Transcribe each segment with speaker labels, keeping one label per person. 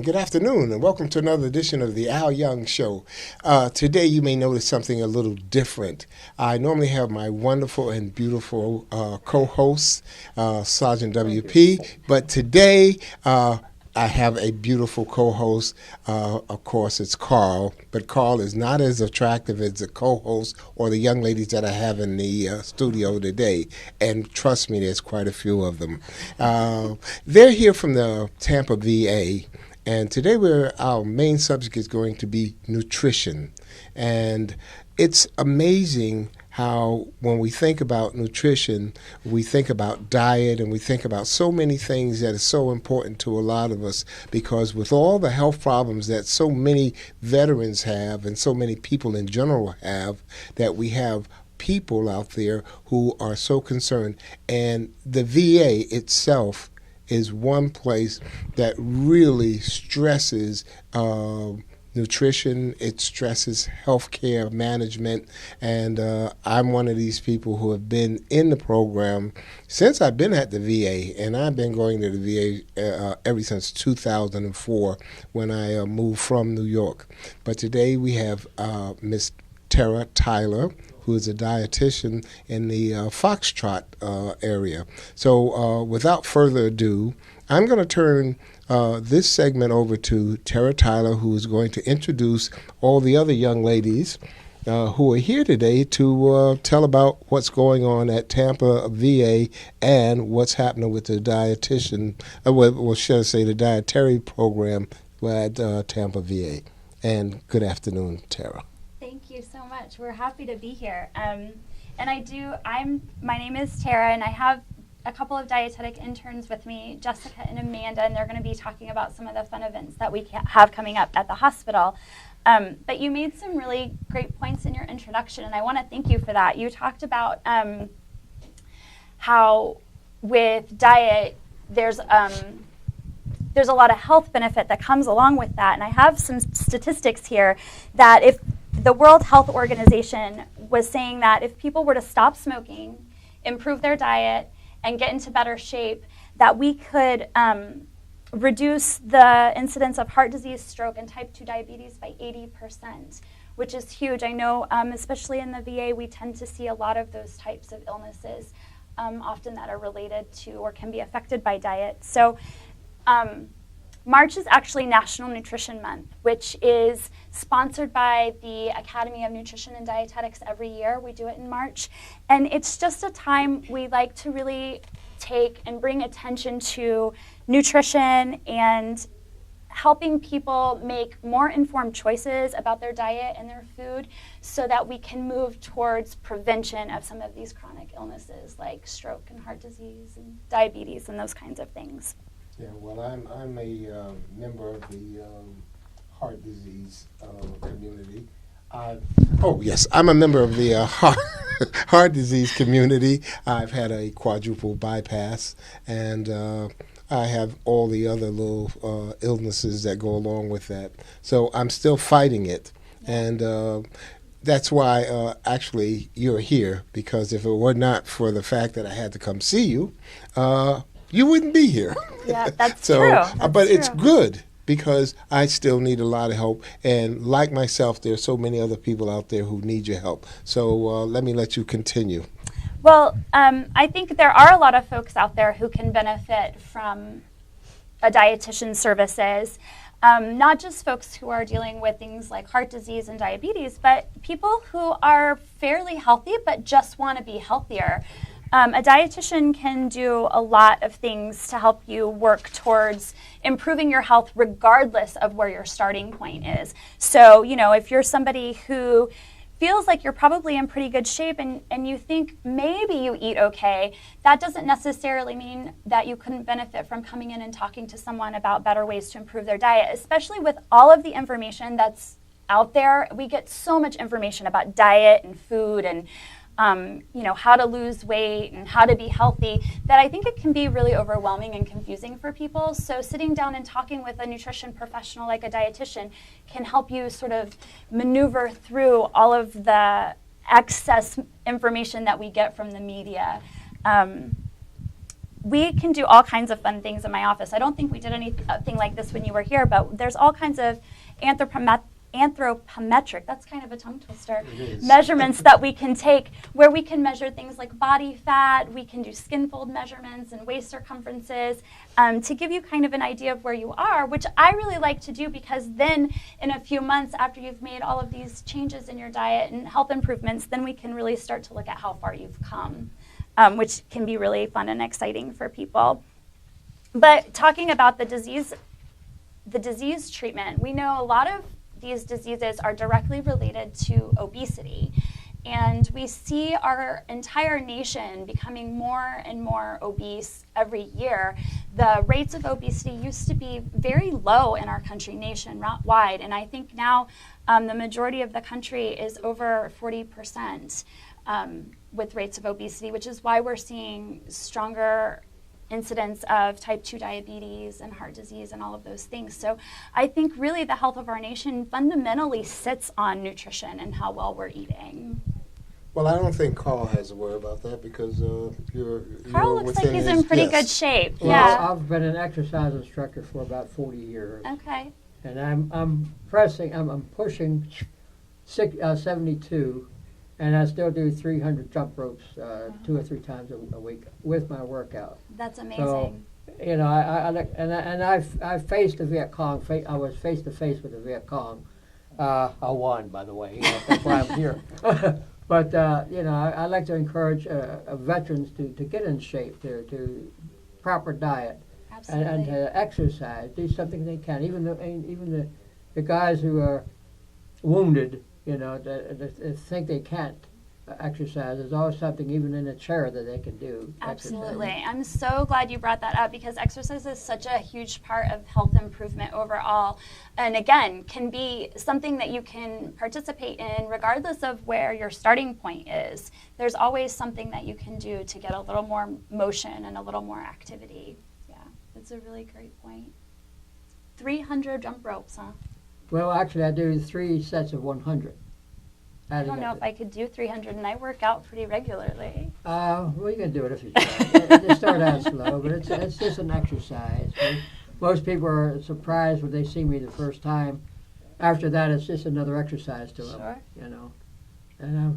Speaker 1: good afternoon, and welcome to another edition of the Al Young Show. Today, you may notice something a little different. I normally have my wonderful and beautiful co-host, Sergeant WP, but today, I have a beautiful co-host. Of course, it's Carl, but Carl is not as attractive as the co-host or the young ladies that I have in the studio today. And trust me, there's quite a few of them. They're here from the Tampa VA, and today our main subject is going to be nutrition. And it's amazing how when we think about nutrition, we think about diet, and we think about so many things that are so important to a lot of us, because with all the health problems that so many veterans have and so many people in general have, that we have people out there who are so concerned. And the VA itself is one place that really stresses nutrition, it stresses healthcare management, and I'm one of these people who have been in the program since I've been at the VA, and I've been going to the VA ever since 2004 when I moved from New York. But today we have Miss Tara Tyler, who is a dietitian in the Foxtrot area. So without further ado, I'm going to turn this segment over to Tara Tyler, who is going to introduce all the other young ladies who are here today to tell about what's going on at Tampa VA and what's happening with the dietitian, should I say the dietary program at Tampa VA. And good afternoon, Tara.
Speaker 2: Thank you so much. We're happy to be here. My name is Tara, and I have a couple of dietetic interns with me, Jessica and Amanda, and they're going to be talking about some of the fun events that we have coming up at the hospital. But you made some really great points in your introduction, and I want to thank you for that. You talked about how with diet there's a lot of health benefit that comes along with that, and I have some statistics here that if the World Health Organization was saying that if people were to stop smoking, improve their diet, and get into better shape, that we could reduce the incidence of heart disease, stroke, and type 2 diabetes by 80%, which is huge. I know, especially in the VA, we tend to see a lot of those types of illnesses, often that are related to or can be affected by diet. So March is actually National Nutrition Month, which is sponsored by the Academy of Nutrition and Dietetics every year. We do it in March. And it's just a time we like to really take and bring attention to nutrition and helping people make more informed choices about their diet and their food so that we can move towards prevention of some of these chronic illnesses like stroke and heart disease and diabetes and those kinds of things.
Speaker 1: Yeah, well, I'm a member of the heart disease community. I'm a member of the heart disease community. I've had a quadruple bypass, and I have all the other little illnesses that go along with that. So I'm still fighting it, and that's why actually you're here, because if it were not for the fact that I had to come see you, you wouldn't be here.
Speaker 2: Yeah, that's true.
Speaker 1: But it's good, because I still need a lot of help. And like myself, there's so many other people out there who need your help. So let you continue.
Speaker 2: Well, I think there are a lot of folks out there who can benefit from a dietitian's services. Not just folks who are dealing with things like heart disease and diabetes, but people who are fairly healthy but just want to be healthier. A dietitian can do a lot of things to help you work towards improving your health regardless of where your starting point is. So, if you're somebody who feels like you're probably in pretty good shape and you think maybe you eat okay, that doesn't necessarily mean that you couldn't benefit from coming in and talking to someone about better ways to improve their diet, especially with all of the information that's out there. We get so much information about diet and food and how to lose weight and how to be healthy, that I think it can be really overwhelming and confusing for people. So sitting down and talking with a nutrition professional like a dietitian can help you sort of maneuver through all of the excess information that we get from the media. we can do all kinds of fun things in my office. I don't think we did anything like this when you were here, but there's all kinds of anthropometric, that's kind of a tongue twister, measurements that we can take where we can measure things like body fat, we can do skin fold measurements and waist circumferences to give you kind of an idea of where you are, which I really like to do because then in a few months after you've made all of these changes in your diet and health improvements, then we can really start to look at how far you've come, which can be really fun and exciting for people. But talking about the disease treatment, we know a lot of these diseases are directly related to obesity. And we see our entire nation becoming more and more obese every year. The rates of obesity used to be very low in our country nationwide, and I think now the majority of the country is over 40% with rates of obesity, which is why we're seeing stronger incidence of type 2 diabetes and heart disease and all of those things. So I think really the health of our nation fundamentally sits on nutrition and how well we're eating.
Speaker 1: Well, I don't think Carl has to worry about that because
Speaker 2: Carl looks like he's in pretty good shape.
Speaker 3: Well,
Speaker 2: Yeah.
Speaker 3: I've been an exercise instructor for about 40 years.
Speaker 2: Okay.
Speaker 3: And I'm pushing 72. And I still do 300 jump ropes 2 or 3 times a week with my workout.
Speaker 2: That's amazing.
Speaker 3: So, you know, I faced the Viet Cong. I was face to face with the Viet Cong. I won, by the way. You know, that's why I'm here. But you know, I like to encourage veterans to get in shape, to proper diet, and to exercise. Do something they can. Even the guys who are wounded, you know, that think they can't exercise. There's always something, even in a chair, that they can do.
Speaker 2: Absolutely.
Speaker 3: Exercise.
Speaker 2: I'm so glad you brought that up because exercise is such a huge part of health improvement overall. And again, can be something that you can participate in regardless of where your starting point is. There's always something that you can do to get a little more motion and a little more activity. Yeah, that's a really great point. 300 jump ropes, huh?
Speaker 3: Well, actually, I do 3 sets of 100.
Speaker 2: I don't know if I could do 300, and I work out pretty regularly.
Speaker 3: Well, you can do it if you try. Just start out slow, but it's just an exercise. Most people are surprised when they see me the first time. After that, it's just another exercise to them.
Speaker 2: Sure.
Speaker 3: You know, and I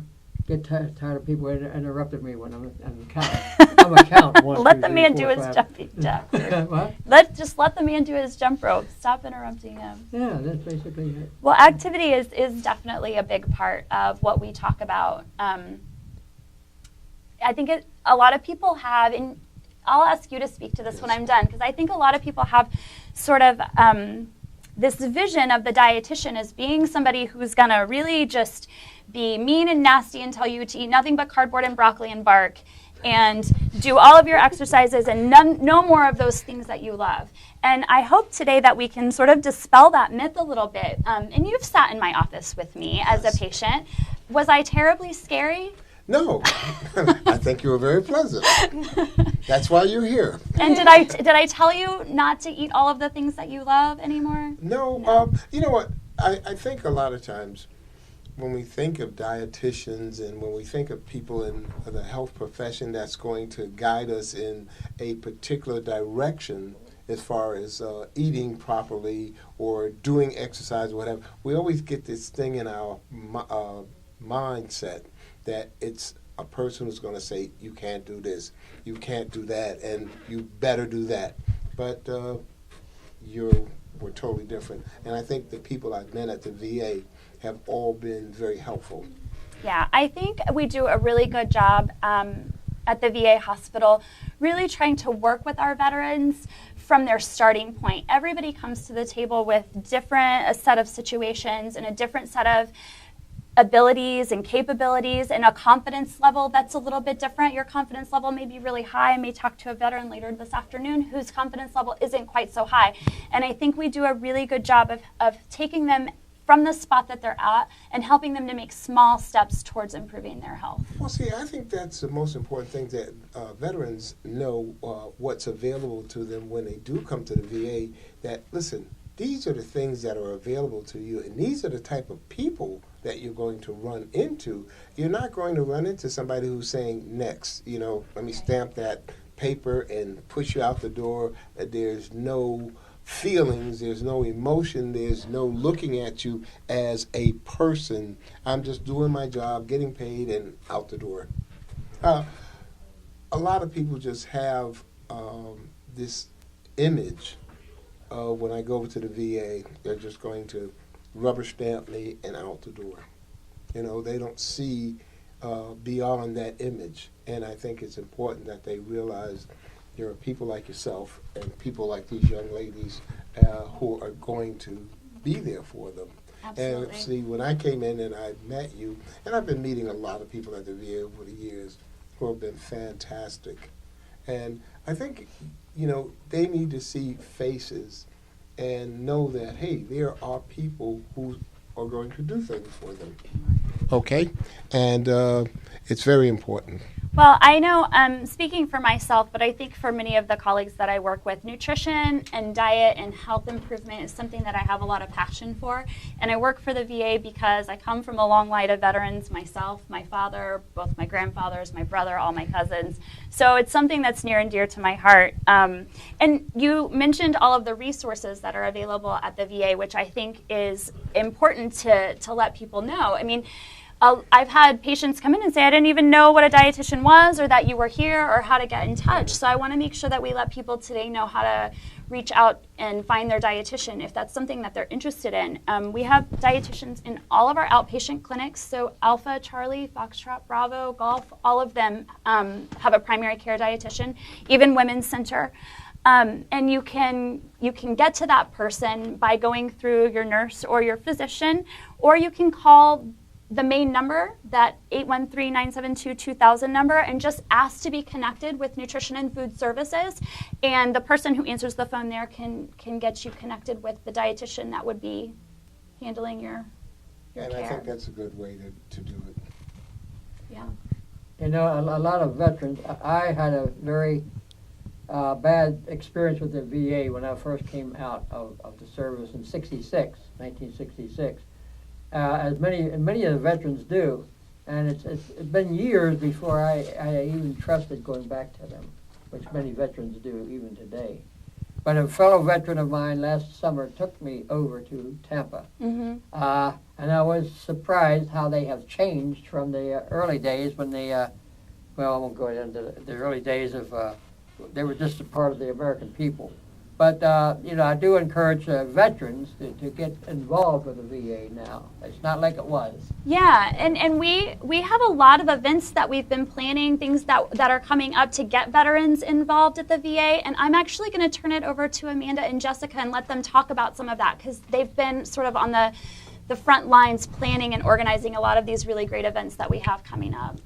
Speaker 3: get tired of people interrupting me when I'm counting. I'm a count. 1,
Speaker 2: Let
Speaker 3: 2,
Speaker 2: the
Speaker 3: 3,
Speaker 2: man
Speaker 3: 4,
Speaker 2: do his
Speaker 3: 5.
Speaker 2: jumping jack.
Speaker 3: What?
Speaker 2: Just let the man do his jump rope. Stop interrupting him.
Speaker 3: Yeah, that's basically it.
Speaker 2: Well, activity is definitely a big part of what we talk about. I think a lot of people have, and I'll ask you to speak to this when I'm done, because I think a lot of people have sort of this vision of the dietitian as being somebody who's going to really just be mean and nasty and tell you to eat nothing but cardboard and broccoli and bark and do all of your exercises and no more of those things that you love. And I hope today that we can sort of dispel that myth a little bit. And you've sat in my office with me as a patient. Was I terribly scary?
Speaker 1: No, I think you were very pleasant. That's why you're here.
Speaker 2: And did I tell you not to eat all of the things that you love anymore?
Speaker 1: No. You know what? I think a lot of times when we think of dietitians and when we think of people in the health profession that's going to guide us in a particular direction as far as eating properly or doing exercise or whatever, we always get this thing in our mindset that it's a person who's going to say, you can't do this, you can't do that, and you better do that. But we're totally different. And I think the people I've met at the VA have all been very helpful.
Speaker 2: Yeah, I think we do a really good job at the VA hospital really trying to work with our veterans from their starting point. Everybody comes to the table with a set of situations and a different set of abilities and capabilities and a confidence level that's a little bit different. Your confidence level may be really high. I may talk to a veteran later this afternoon whose confidence level isn't quite so high. And I think we do a really good job of taking them from the spot that they're at and helping them to make small steps towards improving their health.
Speaker 1: Well, see, I think that's the most important thing, that veterans know what's available to them when they do come to the VA, that, listen, these are the things that are available to you, and these are the type of people that you're going to run into. You're not going to run into somebody who's saying, next, let me stamp that paper and push you out the door. There's no feelings, there's no emotion, there's no looking at you as a person. I'm just doing my job, getting paid, and out the door. A lot of people just have this image of when I go over to the VA, they're just going to rubber stamp me and out the door. You know, they don't see beyond that image. And I think it's important that they realize there are people like yourself and people like these young ladies who are going to be there for them.
Speaker 2: Absolutely.
Speaker 1: And see, when I came in and I met you, and I've been meeting a lot of people at the VA over the years who have been fantastic. And I think, you know, they need to see faces and know that, hey, there are people who are going to do things for them. Okay? And it's very important.
Speaker 2: Well, I know, speaking for myself, but I think for many of the colleagues that I work with, nutrition and diet and health improvement is something that I have a lot of passion for. And I work for the VA because I come from a long line of veterans myself, my father, both my grandfathers, my brother, all my cousins. So it's something that's near and dear to my heart. And you mentioned all of the resources that are available at the VA, which I think is important to let people know. I mean, I've had patients come in and say, I didn't even know what a dietitian was or that you were here or how to get in touch. So I want to make sure that we let people today know how to reach out and find their dietitian if that's something that they're interested in. We have dietitians in all of our outpatient clinics. So Alpha, Charlie, Foxtrot, Bravo, Golf, all of them have a primary care dietitian, even Women's Center. And you can get to that person by going through your nurse or your physician, or you can call the main number, that 813-972-2000 number, and just ask to be connected with Nutrition and Food Services. And the person who answers the phone there can get you connected with the dietitian that would be handling your
Speaker 1: And
Speaker 2: care.
Speaker 1: I think that's a good way to do it.
Speaker 2: Yeah.
Speaker 3: You know, a lot of veterans, I had a very bad experience with the VA when I first came out of the service in 1966. As many of the veterans do, and it's been years before I even trusted going back to them, which many veterans do even today. But a fellow veteran of mine last summer took me over to Tampa,
Speaker 2: Mm-hmm.
Speaker 3: and I was surprised how they have changed from the early days when they, well, I won't go into the early days of, they were just a part of the American people. But, you know, I do encourage veterans to get involved with the VA now. It's not like it was.
Speaker 2: Yeah, and we have a lot of events that we've been planning, things that are coming up to get veterans involved at the VA, and I'm actually going to turn it over to Amanda and Jessica and let them talk about some of that, because they've been sort of on the front lines planning and organizing a lot of these really great events that we have coming up.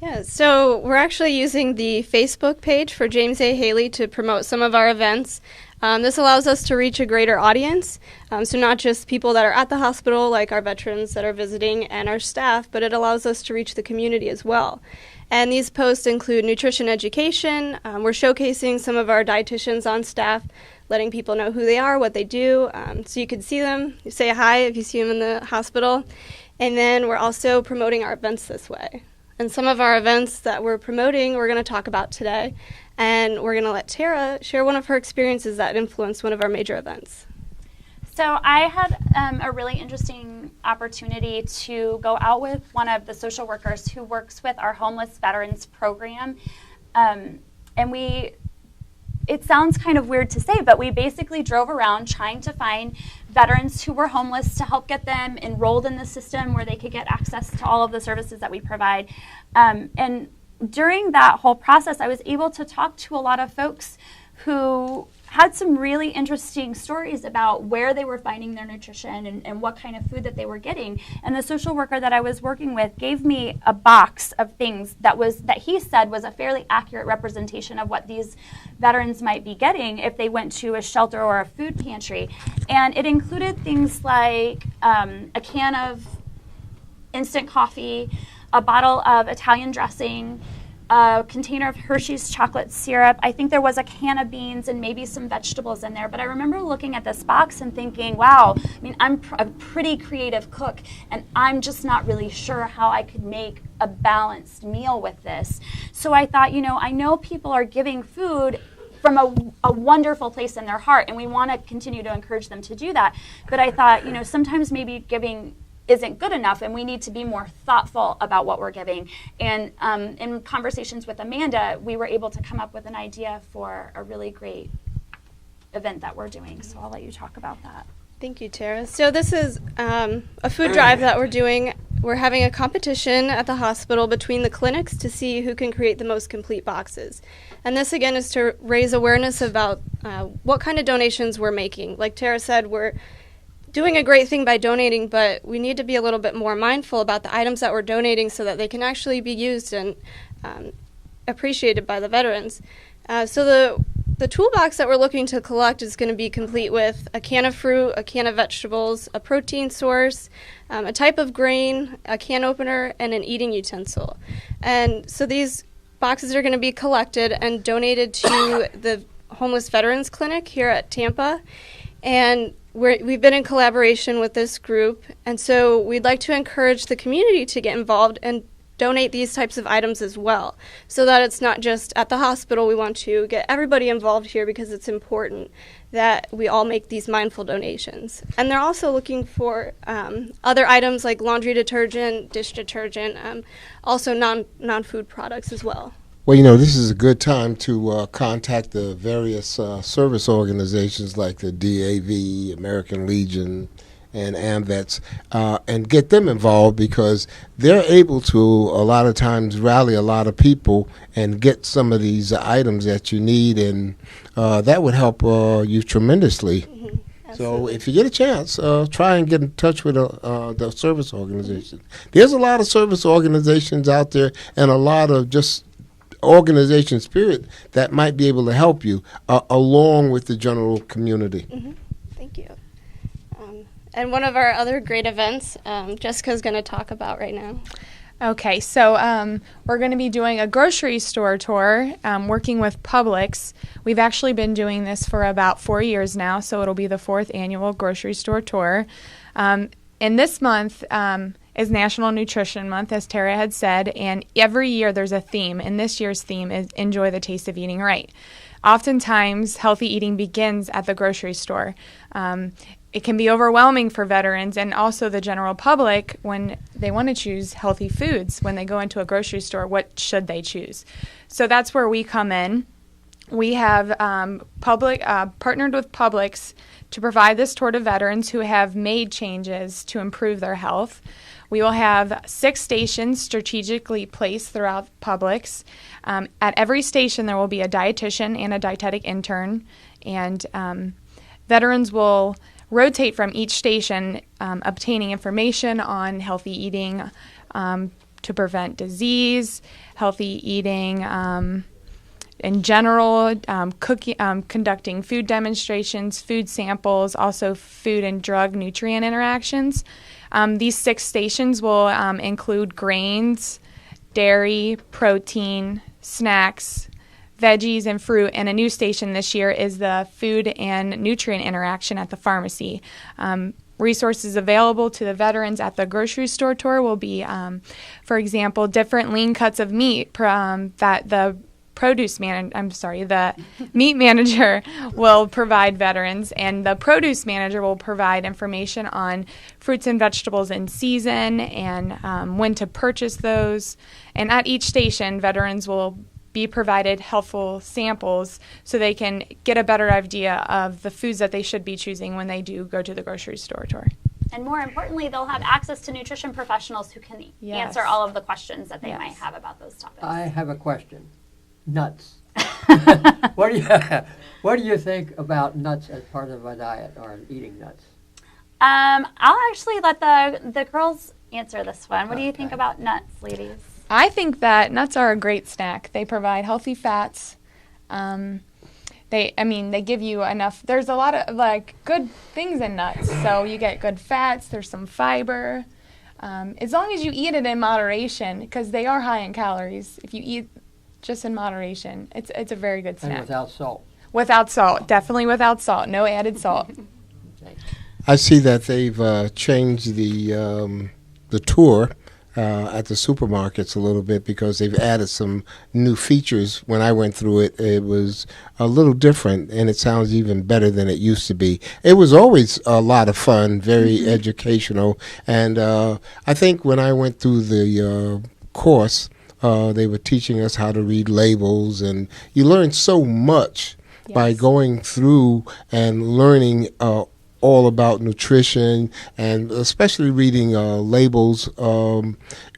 Speaker 4: Yeah, so we're actually using the Facebook page for James A. Haley to promote some of our events. This allows us to reach a greater audience, so not just people that are at the hospital, like our veterans that are visiting and our staff, but it allows us to reach the community as well. And these posts include nutrition education. We're showcasing some of our dietitians on staff, letting people know who they are, what they do, so you can see them, you say hi if you see them in the hospital. And then we're also promoting our events this way. And some of our events that we're promoting, we're going to talk about today. And we're going to let Tara share one of her experiences that influenced one of our major events.
Speaker 2: So I had a really interesting opportunity to go out with one of the social workers who works with our homeless veterans program. And it sounds kind of weird to say, but we basically drove around trying to find veterans who were homeless to help get them enrolled in the system where they could get access to all of the services that we provide. And during that whole process, I was able to talk to a lot of folks who had some really interesting stories about where they were finding their nutrition and what kind of food that they were getting. And the social worker that I was working with gave me a box of things that he said was a fairly accurate representation of what these veterans might be getting if they went to a shelter or a food pantry. And it included things like a can of instant coffee, a bottle of Italian dressing, a container of Hershey's chocolate syrup. I think there was a can of beans and maybe some vegetables in there. But I remember looking at this box and thinking, wow, I mean, I'm a pretty creative cook, and I'm just not really sure how I could make a balanced meal with this. So I thought, I know people are giving food from a wonderful place in their heart, and we want to continue to encourage them to do that. But I thought, sometimes maybe giving isn't good enough, and we need to be more thoughtful about what we're giving. And in conversations with Amanda, we were able to come up with an idea for a really great event that we're doing. So I'll let you talk about that.
Speaker 4: Thank you, Tara. So this is a food drive that we're doing. We're having a competition at the hospital between the clinics to see who can create the most complete boxes. And this, again, is to raise awareness about what kind of donations we're making. Like Tara said, we're doing a great thing by donating, but we need to be a little bit more mindful about the items that we're donating so that they can actually be used and appreciated by the veterans. So the toolbox that we're looking to collect is going to be complete with a can of fruit, a can of vegetables, a protein source, a type of grain, a can opener, and an eating utensil. And so these boxes are going to be collected and donated to the Homeless Veterans Clinic here at Tampa. And we've been in collaboration with this group, and so we'd like to encourage the community to get involved and donate these types of items as well, so that it's not just at the hospital. We want to get everybody involved here because it's important that we all make these mindful donations. And they're also looking for other items like laundry detergent, dish detergent, also non-food products as well.
Speaker 1: Well, this is a good time to contact the various service organizations like the DAV, American Legion, and AMVETS, and get them involved, because they're able to a lot of times rally a lot of people and get some of these items that you need, and that would help you tremendously. Mm-hmm. So if you get a chance, try and get in touch with the service organization. There's a lot of service organizations out there, and a lot of just organization spirit that might be able to help you along with the general community.
Speaker 4: Mm-hmm. Thank you. And one of our other great events, Jessica's going to talk about right now.
Speaker 5: Okay, so we're going to be doing a grocery store tour, working with Publix. We've actually been doing this for about 4 years now, so it'll be the 4th annual grocery store tour. And this month is National Nutrition Month, as Tara had said, and every year there's a theme, and this year's theme is Enjoy the Taste of Eating Right. Oftentimes, healthy eating begins at the grocery store. It can be overwhelming for veterans and also the general public when they want to choose healthy foods. When they go into a grocery store, what should they choose? So that's where we come in. We have partnered with Publix to provide this tour to veterans who have made changes to improve their health. We will have 6 stations strategically placed throughout Publix. At every station, there will be a dietitian and a dietetic intern, and veterans will rotate from each station, obtaining information on healthy eating to prevent disease, healthy eating in general, conducting food demonstrations, food samples, also food and drug nutrient interactions. These 6 stations will include grains, dairy, protein, snacks, veggies, and fruit. And a new station this year is the food and nutrient interaction at the pharmacy. Resources available to the veterans at the grocery store tour will be, for example, different lean cuts of meat that the meat manager will provide veterans, and the produce manager will provide information on fruits and vegetables in season and when to purchase those. And at each station, veterans will be provided helpful samples so they can get a better idea of the foods that they should be choosing when they do go to the grocery store tour.
Speaker 2: And more importantly, they'll have access to nutrition professionals who can answer all of the questions that they might have about those topics.
Speaker 3: I have a question. Nuts. What do you think about nuts as part of a diet or eating nuts?
Speaker 2: I'll actually let the girls answer this one. What do you think about nuts, ladies?
Speaker 5: I think that nuts are a great snack. They provide healthy fats. They give you enough. There's a lot of good things in nuts. So you get good fats. There's some fiber. As long as you eat it in moderation, because they are high in calories. If you eat just in moderation. It's a very good
Speaker 3: And
Speaker 5: snack.
Speaker 3: without salt.
Speaker 5: Without salt, definitely without salt. No added salt.
Speaker 1: I see that they've changed the tour at the supermarkets a little bit because they've added some new features. When I went through it, it was a little different, and it sounds even better than it used to be. It was always a lot of fun, very educational, and I think when I went through the course, they were teaching us how to read labels, and you learn so much by
Speaker 5: Yes.
Speaker 1: going through and learning all about nutrition, and especially reading labels.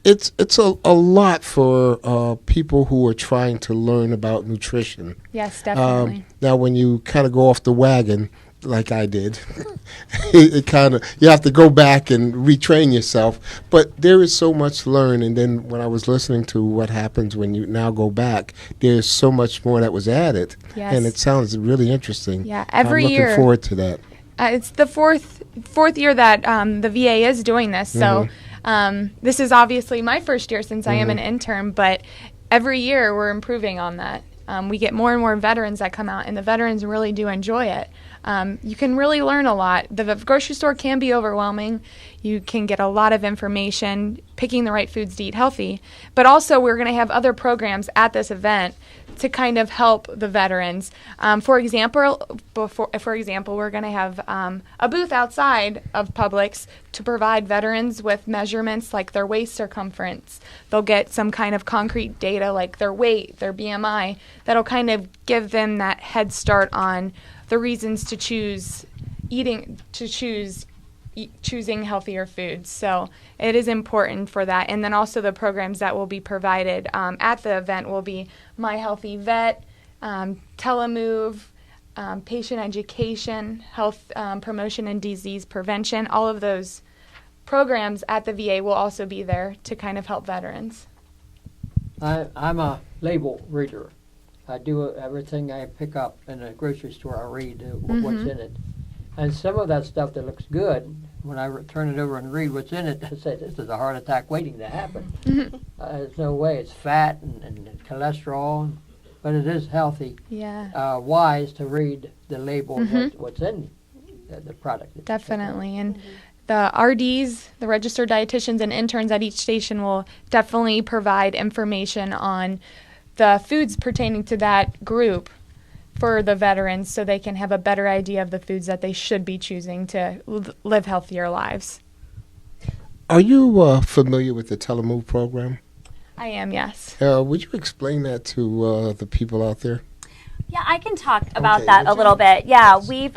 Speaker 1: It's a lot for people who are trying to learn about nutrition.
Speaker 5: Yes, definitely.
Speaker 1: Now, when you kind of go off the wagon, like I did, it kind of, you have to go back and retrain yourself. But there is so much to learn. And then when I was listening to what happens when you now go back, there's so much more that was added.
Speaker 5: Yes.
Speaker 1: And it sounds really interesting.
Speaker 5: Yeah, every
Speaker 1: I'm
Speaker 5: year.
Speaker 1: looking forward to that.
Speaker 5: It's the fourth year that the VA is doing this. So this is obviously my first year since I am an intern, but every year we're improving on that. We get more and more veterans that come out, and the veterans really do enjoy it. You can really learn a lot. The grocery store can be overwhelming. You can get a lot of information, picking the right foods to eat healthy. But also we're going to have other programs at this event to kind of help the veterans. For example, we're going to have a booth outside of Publix to provide veterans with measurements like their waist circumference. They'll get some kind of concrete data like their weight, their BMI, that'll kind of give them that head start on the reasons to choosing healthier foods. So it is important for that. And then also the programs that will be provided at the event will be My Healthy Vet, Telemove, patient education, health promotion and disease prevention. All of those programs at the VA will also be there to kind of help veterans.
Speaker 3: I'm a label reader. I do everything I pick up in a grocery store. I read what's in it. And some of that stuff that looks good, when I turn it over and read what's in it, I say, this is a heart attack waiting to happen. There's no way. It's fat and cholesterol, but it is healthy,
Speaker 5: Yeah,
Speaker 3: wise to read the label of what's in the product.
Speaker 5: definitely. And the RDs, the registered dietitians and interns at each station will definitely provide information on the foods pertaining to that group for the veterans so they can have a better idea of the foods that they should be choosing to live healthier lives.
Speaker 1: Are you familiar with the Telemove program?
Speaker 5: I am, yes.
Speaker 1: Would you explain that to the people out there?
Speaker 2: Yeah, I can talk about
Speaker 1: Okay,
Speaker 2: that
Speaker 1: would
Speaker 2: a
Speaker 1: you?
Speaker 2: little bit. Yeah, we've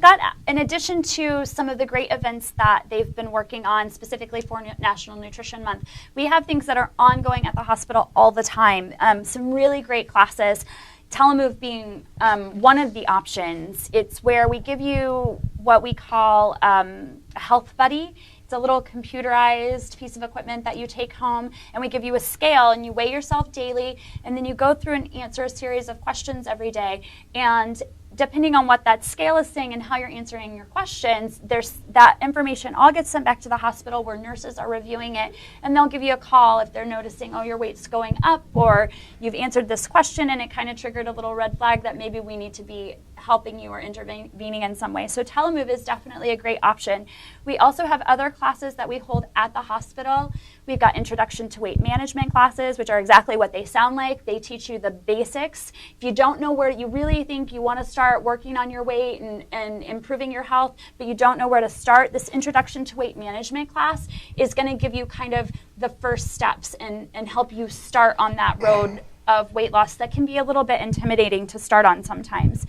Speaker 2: got, in addition to some of the great events that they've been working on specifically for National Nutrition Month, we have things that are ongoing at the hospital all the time. Some really great classes. Telemove being one of the options. It's where we give you what we call a health buddy. It's a little computerized piece of equipment that you take home, and we give you a scale, and you weigh yourself daily, and then you go through and answer a series of questions every day. And depending on what that scale is saying and how you're answering your questions, there's that information all gets sent back to the hospital where nurses are reviewing it, and they'll give you a call if they're noticing, oh, your weight's going up, or you've answered this question and it kind of triggered a little red flag that maybe we need to be helping you or intervening in some way. So Telemove is definitely a great option. We also have other classes that we hold at the hospital. We've got Introduction to Weight Management classes, which are exactly what they sound like. They teach you the basics. If you don't know where you really think you want to start working on your weight and improving your health, but you don't know where to start, this Introduction to Weight Management class is going to give you kind of the first steps and help you start on that road of weight loss that can be a little bit intimidating to start on sometimes.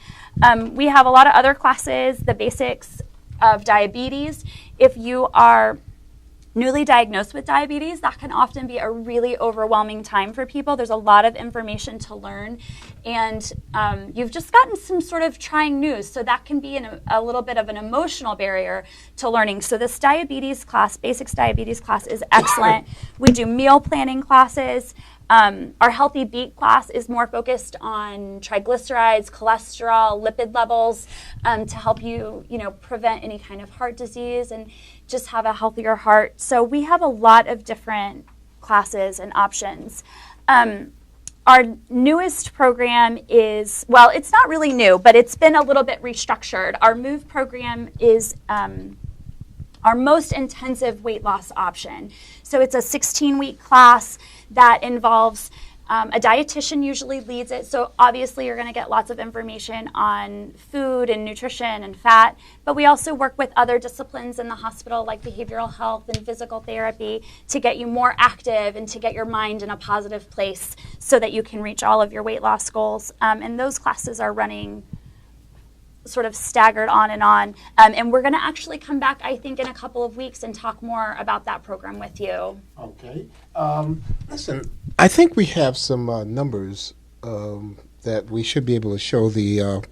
Speaker 2: We have a lot of other classes, the basics of diabetes. If you are newly diagnosed with diabetes, that can often be a really overwhelming time for people. There's a lot of information to learn, and you've just gotten some sort of trying news, so that can be a little bit of an emotional barrier to learning. So this diabetes class, basics diabetes class, is excellent. We do meal planning classes. Our Healthy Beat class is more focused on triglycerides, cholesterol, lipid levels to help you, prevent any kind of heart disease and just have a healthier heart. So we have a lot of different classes and options. our newest program is, well, it's not really new, but it's been a little bit restructured. Our MOVE program is our most intensive weight loss option. So it's a 16-week class that involves a dietitian usually leads it. So obviously you're going to get lots of information on food and nutrition and fat, but we also work with other disciplines in the hospital like behavioral health and physical therapy to get you more active and to get your mind in a positive place so that you can reach all of your weight loss goals. And those classes are running sort of staggered on. And we're going to actually come back, I think, in a couple of weeks and talk more about that program with you.
Speaker 1: Okay. Listen, I think we have some numbers that we should be able to show the. Okay.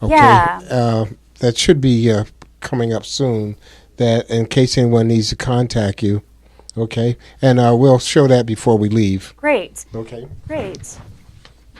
Speaker 2: Yeah.
Speaker 1: That should be coming up soon. That in case anyone needs to contact you. Okay. And we'll show that before we leave.
Speaker 2: Great.
Speaker 1: Okay.
Speaker 2: Great.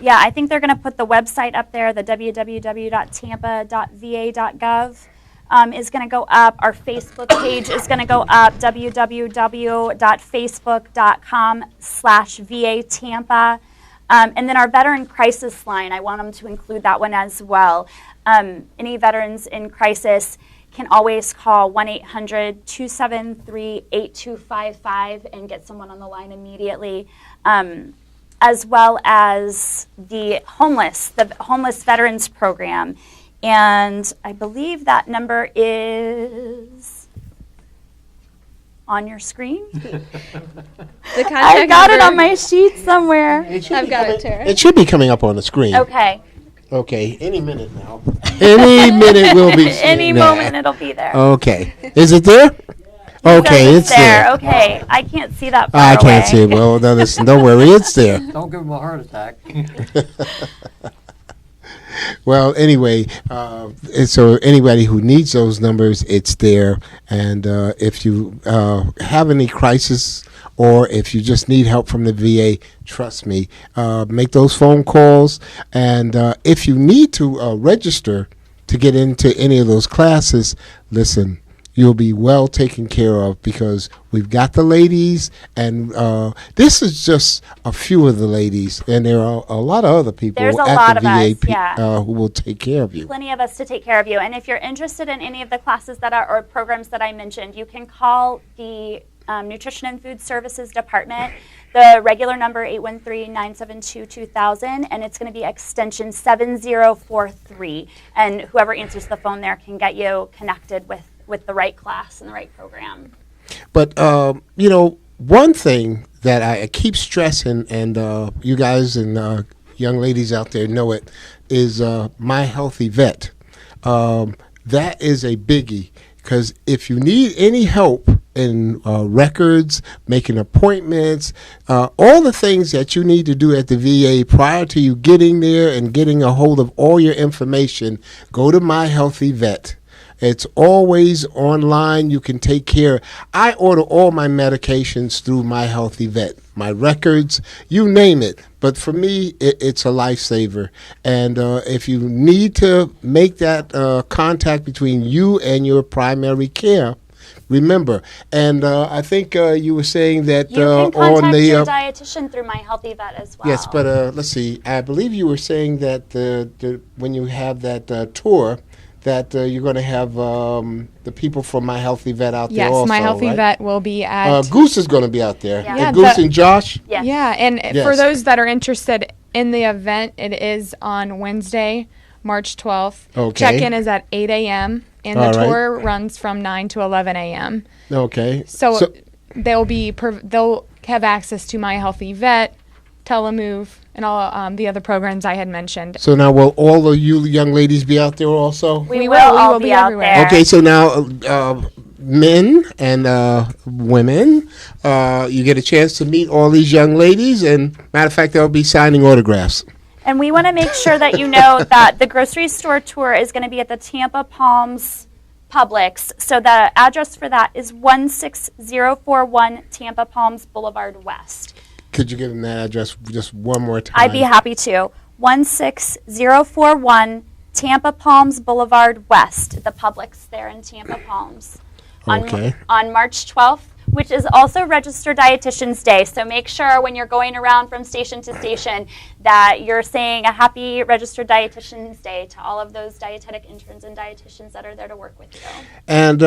Speaker 2: Yeah, I think they're going to put the website up there, the www.tampa.va.gov is going to go up. Our Facebook page is going to go up, www.facebook.com/VA Tampa. And then our veteran crisis line, I want them to include that one as well. Any veterans in crisis can always call 1-800-273-8255 and get someone on the line immediately. As well as the homeless veterans program. And I believe that number is on your screen.
Speaker 4: The contact
Speaker 2: I got it
Speaker 4: number-
Speaker 2: on my sheet somewhere.
Speaker 4: I've got it, Tara.
Speaker 1: It should be coming up on the screen.
Speaker 2: Okay.
Speaker 1: Okay. Any minute now. Any minute will be.
Speaker 2: Any
Speaker 1: there.
Speaker 2: moment it'll be there.
Speaker 1: Okay. Is it there? Okay,
Speaker 2: So
Speaker 1: it's there.
Speaker 2: Okay, I can't see that far
Speaker 1: I can't
Speaker 2: away.
Speaker 1: see it. Well, no, listen, don't worry, it's there.
Speaker 3: Don't give him a heart attack.
Speaker 1: Well, anyway, so anybody who needs those numbers, it's there. And if you have any crisis or if you just need help from the VA, trust me, make those phone calls. And if you need to register to get into any of those classes, listen, you'll be well taken care of because we've got the ladies, and this is just a few of the ladies, and there are a lot of other people
Speaker 2: There's a
Speaker 1: at
Speaker 2: lot
Speaker 1: the
Speaker 2: of
Speaker 1: VA
Speaker 2: us, yeah.
Speaker 1: who will take care of you.
Speaker 2: Plenty of us to take care of you. And if you're interested in any of the classes that are or programs that I mentioned, you can call the Nutrition and Food Services Department. The regular number 813-972-2000, and it's going to be extension 7043. And whoever answers the phone there can get you connected with the right class and the right program.
Speaker 1: But, one thing that I keep stressing, and you guys and young ladies out there know it, is My Healthy Vet. That is a biggie, because if you need any help in records, making appointments, all the things that you need to do at the VA prior to you getting there and getting a hold of all your information, go to My Healthy Vet. It's always online. You can take care. I order all my medications through My Healthy Vet, my records, you name it. But for me, it's a lifesaver. And if you need to make that contact between you and your primary care, remember. And I think you were saying that
Speaker 2: You can contact
Speaker 1: on the
Speaker 2: your dietitian through My Healthy Vet as well.
Speaker 1: yes, but let's see. I believe you were saying that when you have that tour, that you're going to have the people from My Healthy Vet out there
Speaker 5: Yes,
Speaker 1: also,
Speaker 5: My Healthy
Speaker 1: right?
Speaker 5: Vet will be at.
Speaker 1: Goose is going to be out there.
Speaker 2: Yeah.
Speaker 5: Yeah,
Speaker 1: And Goose
Speaker 5: the-
Speaker 1: and Josh?
Speaker 2: Yes.
Speaker 5: Yeah, and
Speaker 1: Yes.
Speaker 5: for those that are interested in the event, it is on Wednesday, March 12th.
Speaker 1: Okay.
Speaker 5: Check-in is at 8 a.m., and the
Speaker 1: All right.
Speaker 5: tour runs from 9 to 11 a.m.
Speaker 1: Okay.
Speaker 5: So they'll have access to My Healthy Vet, Telemove, and all the other programs I had mentioned.
Speaker 1: So now will all of you young ladies be out there also?
Speaker 2: We
Speaker 5: We
Speaker 2: will
Speaker 5: will. We
Speaker 2: all
Speaker 5: will
Speaker 2: be
Speaker 5: be
Speaker 2: out
Speaker 5: everywhere.
Speaker 2: there.
Speaker 1: Okay, so now men and women, you get a chance to meet all these young ladies, and matter of fact, they'll be signing autographs.
Speaker 2: And we want to make sure that you know that the grocery store tour is going to be at the Tampa Palms Publix. So the address for that is 16041 Tampa Palms Boulevard West.
Speaker 1: Could you give them that address just one more time?
Speaker 2: I'd be happy to. 16041 Tampa Palms Boulevard West, the Publix there in Tampa Palms.
Speaker 1: Okay.
Speaker 2: On March 12th, which is also Registered Dietitians Day. So make sure when you're going around from station to station that you're saying a happy Registered Dietitians Day to all of those dietetic interns and dietitians that are there to work with you.
Speaker 1: And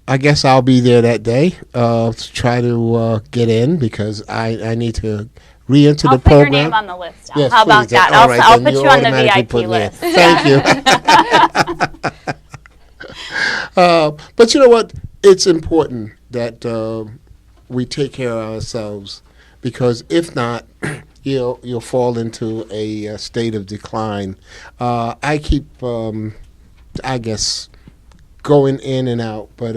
Speaker 1: I guess I'll be there that day to try to get in because I need to re-enter the
Speaker 2: I'll put your
Speaker 1: program.
Speaker 2: name on the list.
Speaker 1: Yes,
Speaker 2: How about
Speaker 1: please.
Speaker 2: that?
Speaker 1: All right,
Speaker 2: I'll
Speaker 1: then
Speaker 2: put you on the
Speaker 1: automatically
Speaker 2: VIP
Speaker 1: put me in.
Speaker 2: list.
Speaker 1: Thank you. But you know what? It's important that we take care of ourselves because if not, you'll fall into a state of decline. I keep, I guess, going in and out, but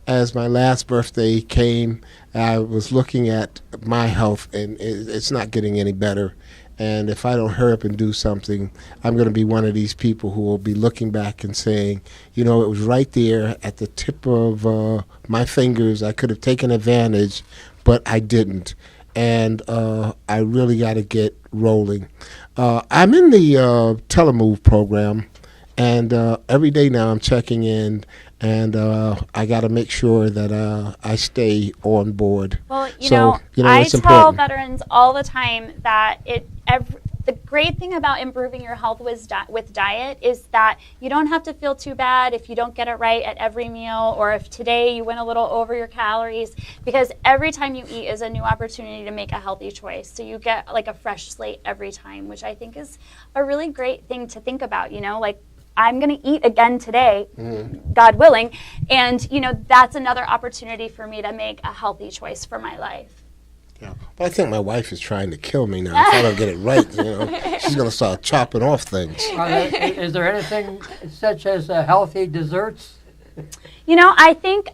Speaker 1: as my last birthday came, I was looking at my health, and it's not getting any better. And if I don't hurry up and do something, I'm going to be one of these people who will be looking back and saying, you know, it was right there at the tip of my fingers. I could have taken advantage, but I didn't. And I really got to get rolling. I'm in the Telemove program, and every day now I'm checking in, and I got to make sure that I stay on board.
Speaker 2: Well, you
Speaker 1: So,
Speaker 2: know, I
Speaker 1: it's
Speaker 2: tell
Speaker 1: important.
Speaker 2: veterans all the time that the great thing about improving your health with diet is that you don't have to feel too bad if you don't get it right at every meal or if today you went a little over your calories, because every time you eat is a new opportunity to make a healthy choice. So you get like a fresh slate every time, which I think is a really great thing to think about, you know, like I'm going to eat again today, God willing, and, you know, that's another opportunity for me to make a healthy choice for my life.
Speaker 1: Yeah. But I think my wife is trying to kill me now. If I don't get it right, she's going to start chopping off things.
Speaker 3: Is there anything such as healthy desserts?
Speaker 2: You know, I think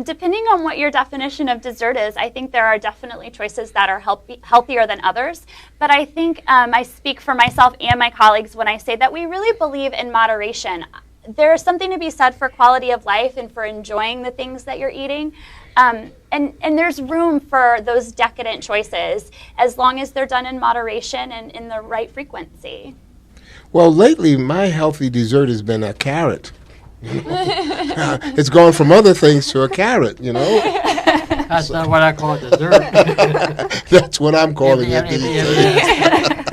Speaker 2: depending on what your definition of dessert is, I think there are definitely choices that are healthier than others. But I think I speak for myself and my colleagues when I say that we really believe in moderation. There's something to be said for quality of life and for enjoying the things that you're eating. And there's room for those decadent choices as long as they're done in moderation and in the right frequency.
Speaker 1: Well, lately, my healthy dessert has been a carrot. It's gone from other things to a carrot, you know.
Speaker 3: That's not what I call dessert.
Speaker 1: That's what I'm calling it these days.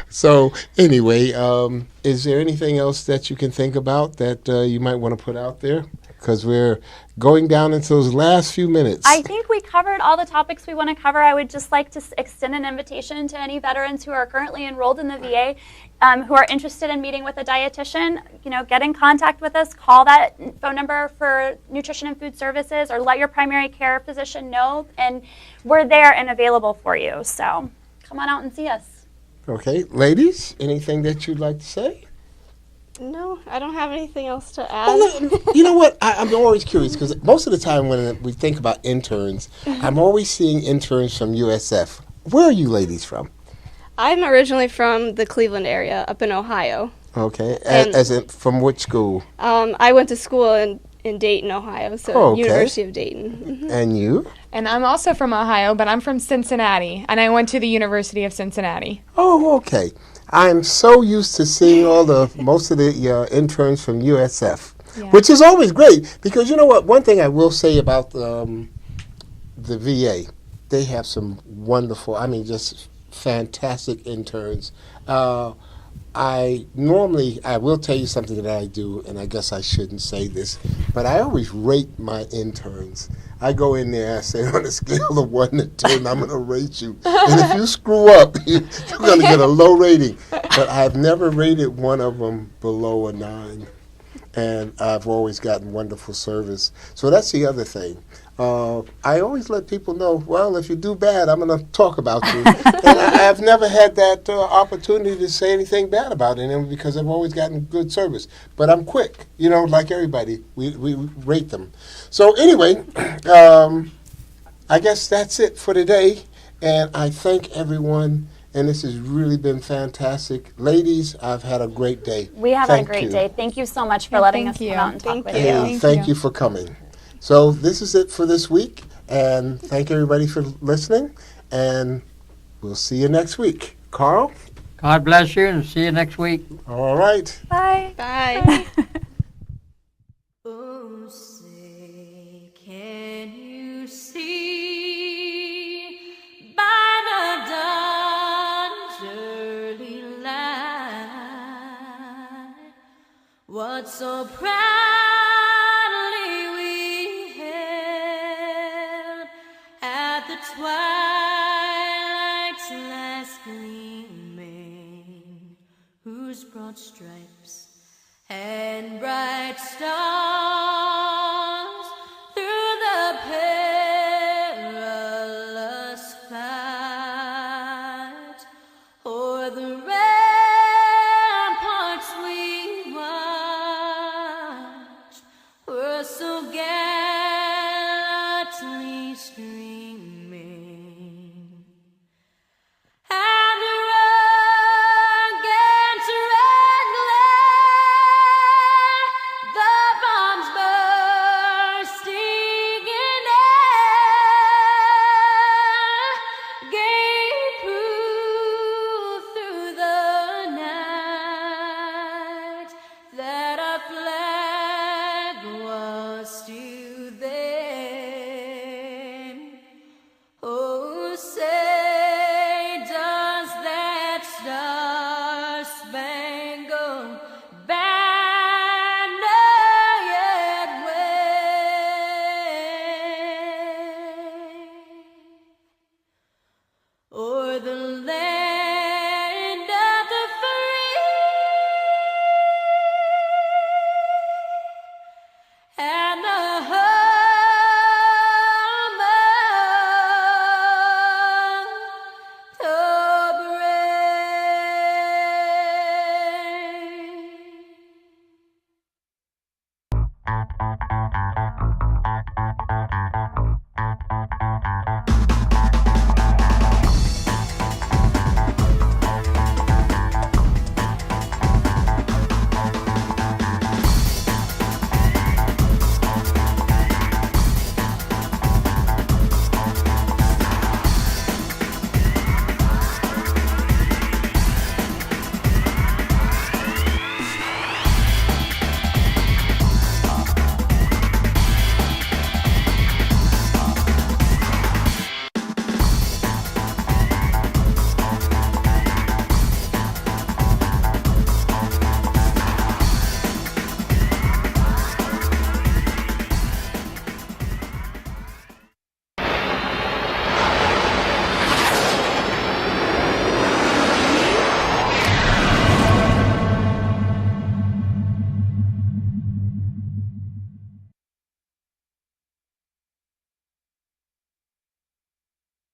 Speaker 1: So, anyway, is there anything else that you can think about that you might want to put out there? Because we're going down into those last few minutes.
Speaker 2: I think we covered all the topics we want to cover. I would just like to extend an invitation to any veterans who are currently enrolled in the VA who are interested in meeting with a dietitian. You know, get in contact with us, call that phone number for nutrition and food services, or let your primary care physician know, and we're there and available for you. So come on out and see us.
Speaker 1: Okay, ladies, anything that you'd like to say?
Speaker 4: No, I don't have anything else to add.
Speaker 1: Oh, you know what? I'm always curious because most of the time when we think about interns, I'm always seeing interns from USF. Where are you ladies from?
Speaker 4: I'm originally from the Cleveland area, up in Ohio.
Speaker 1: Okay,
Speaker 4: And-
Speaker 1: as in from which school?
Speaker 4: I went to school in Dayton, Ohio, so
Speaker 1: Oh, okay.
Speaker 4: University of Dayton.
Speaker 1: And you?
Speaker 5: And I'm also from Ohio, but I'm from Cincinnati, and I went to the University of Cincinnati.
Speaker 1: Oh, okay. I'm so used to seeing most of the interns from USF,
Speaker 5: Yeah.
Speaker 1: which is always great because you know what? One thing I will say about the VA, they have some wonderful, just fantastic interns. I will tell you something that I do, and I guess I shouldn't say this, but I always rate my interns. I go in there, I say, on a scale of 1 to 10, I'm going to rate you. And if you screw up, you're going to get a low rating. But I've never rated one of them below a 9. And I've always gotten wonderful service. So that's the other thing. I always let people know, well, if you do bad, I'm going to talk about you. And I've never had that opportunity to say anything bad about anyone because I've always gotten good service. But I'm quick, like everybody. We rate them. So anyway, I guess that's it for today. And I thank everyone. And this has really been fantastic. Ladies, I've had a great day.
Speaker 2: We have
Speaker 1: Thank
Speaker 2: a great
Speaker 1: you.
Speaker 2: day. Thank you so much for
Speaker 5: Yeah,
Speaker 2: letting
Speaker 5: thank
Speaker 2: us
Speaker 5: you.
Speaker 2: come out and talk
Speaker 4: Thank
Speaker 2: with
Speaker 4: you.
Speaker 2: you.
Speaker 1: And
Speaker 5: Thank
Speaker 1: thank
Speaker 5: you.
Speaker 1: you for coming. So this is it for this week, and thank everybody for listening, and we'll see you next week. Carl?
Speaker 3: God bless you and see you next week.
Speaker 1: All right.
Speaker 2: Bye.
Speaker 4: Bye.
Speaker 6: Oh, say, can what so proudly we hailed at the twilight's last gleaming, whose broad stripes and bright stars